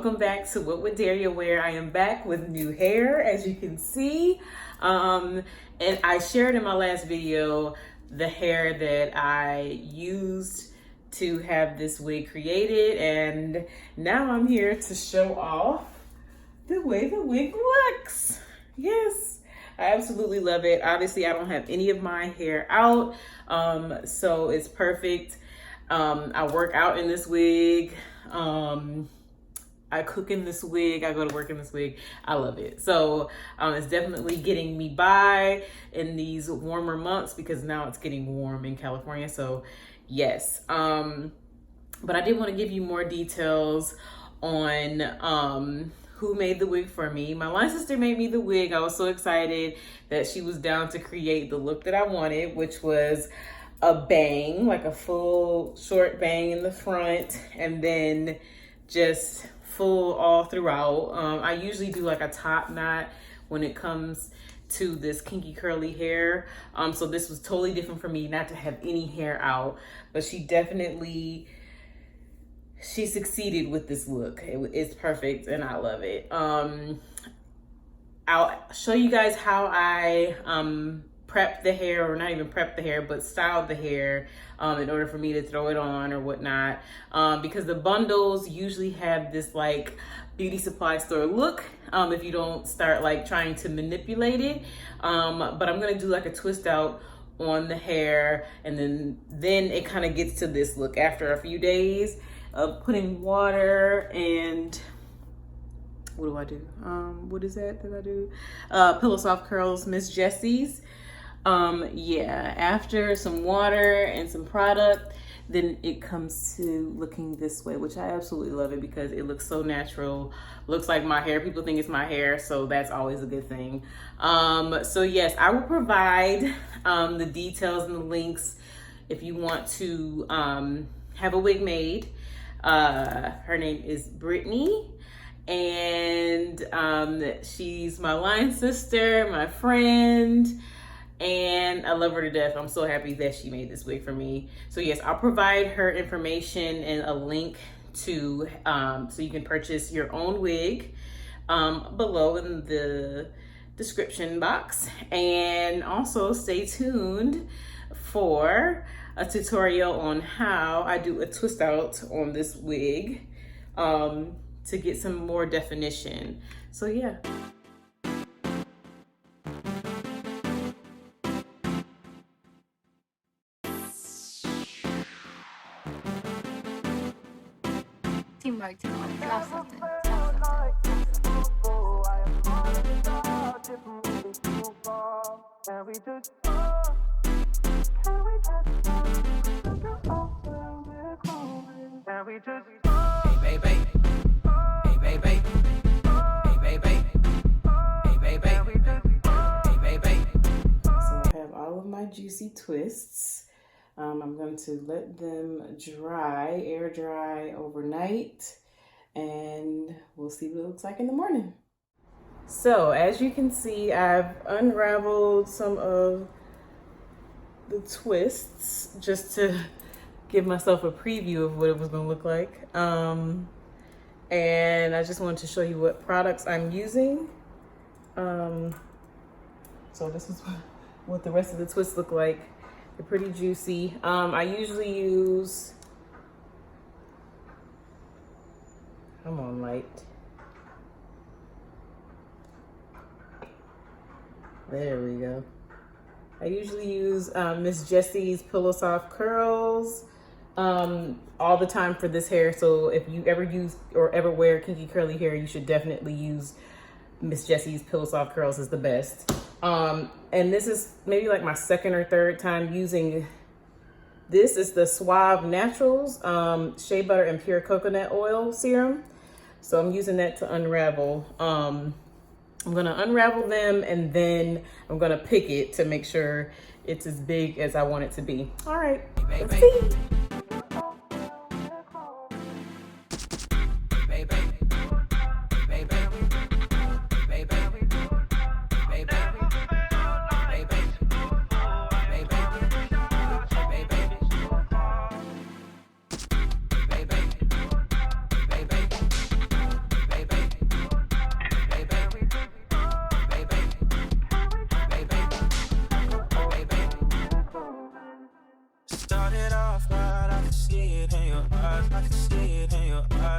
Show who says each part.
Speaker 1: welcome back to What Would Daria Wear. I am back with new hair, as you can see. And I shared in my last video the hair that I used to have this wig created, and now I'm here to show off the way the wig looks. Yes, I absolutely love it. Obviously, I don't have any of my hair out, so it's perfect. I work out in this wig. I cook in this wig. I go to work in this wig. I love it. So it's definitely getting me by in these warmer months because now it's getting warm in California. So yes. But I did want to give you more details on who made the wig for me. My line sister made me the wig. I was so excited that she was down to create the look that I wanted, which was a bang, like a full short bang in the front, and then just full all throughout. I usually do like a top knot when it comes to this kinky curly hair. So this was totally different for me not to have any hair out, but she succeeded with this look. It's perfect and I love it. I'll show you guys how I prep the hair, or not even prep the hair, but styled the hair in order for me to throw it on or whatnot. Because the bundles usually have this like beauty supply store look if you don't start like trying to manipulate it. But I'm gonna do like a twist out on the hair, and then it kind of gets to this look after a few days of putting water and what do I do? What is that I do? Pillow Soft Curls, Miss Jessie's. Yeah, after some water and some product, then it comes to looking this way, which I absolutely love it because it looks so natural. Looks like my hair. People think it's my hair, so that's always a good thing. So yes, I will provide the details and the links if you want to have a wig made. Her name is Brittany, and she's my line sister, my friend, and I love her to death. I'm so happy that she made this wig for me. So yes, I'll provide her information and a link to so you can purchase your own wig below in the description box. And also stay tuned for a tutorial on how I do a twist out on this wig to get some more definition. So yeah.
Speaker 2: Teamwork, love something.
Speaker 3: Hey baby, hey baby, hey baby, hey baby, hey baby.
Speaker 1: So I have all of my juicy twists. I'm going to let them dry, air dry overnight, and we'll see what it looks like in the morning. So as you can see, I've unraveled some of the twists just to give myself a preview of what it was going to look like. And I just wanted to show you what products I'm using. So this is what the rest of the twists look like. They're pretty juicy. I usually use, come on light. There we go. I usually use Miss Jessie's Pillow Soft Curls all the time for this hair. So if you ever use or ever wear kinky curly hair, you should definitely use Miss Jessie's Pillow Soft Curls. Is the best. And this is maybe like my second or third time using this. Is the Suave Naturals Shea Butter and Pure Coconut Oil Serum. So I'm using that to unravel. I'm gonna unravel them and then I'm gonna pick it to make sure it's as big as I want it to be. All right, let's see.
Speaker 3: it in your eyes. I can see it in your eyes.